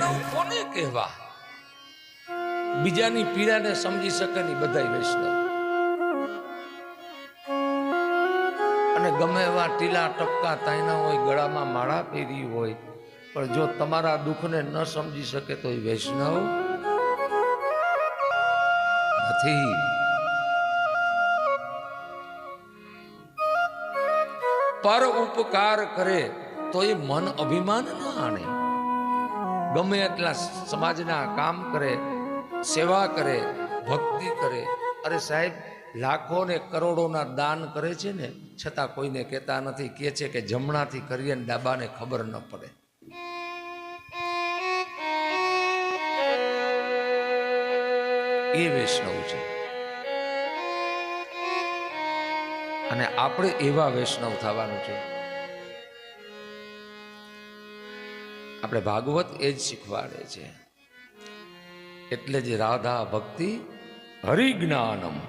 વૈષ્ણવ કોને કહેવા? બીજાની પીડાને સમજી શકે નહીં બધાય વૈષ્ણવ. અને ગમે એવા ટીલા ટપકા તાઈના હોય, ગળામાં માળા પહેરી હોય, પણ જો તમારા દુઃખને ન સમજી શકે તો એ વૈષ્ણવ નથી. પર ઉપકાર કરે તો એ મન અભિમાન ન આણે. ગમે એટલા સમાજના કામ કરે, સેવા કરે, ભક્તિ કરે. અરે સાહેબ, લાખો ને કરોડોના દાન કરે છે ને, છતાં કોઈને કહેતા નથી. કહે છે કે જમણાથી કરીએ ને ડાબાને ખબર ન પડે. એ વૈષ્ણવ છે. અને આપણે એવા વૈષ્ણવ થવાનું છે. આપણે ભાગવત એ જ શીખવાડે છે. એટલે જ રાધા ભક્તિ હરિજ્ઞાનમ.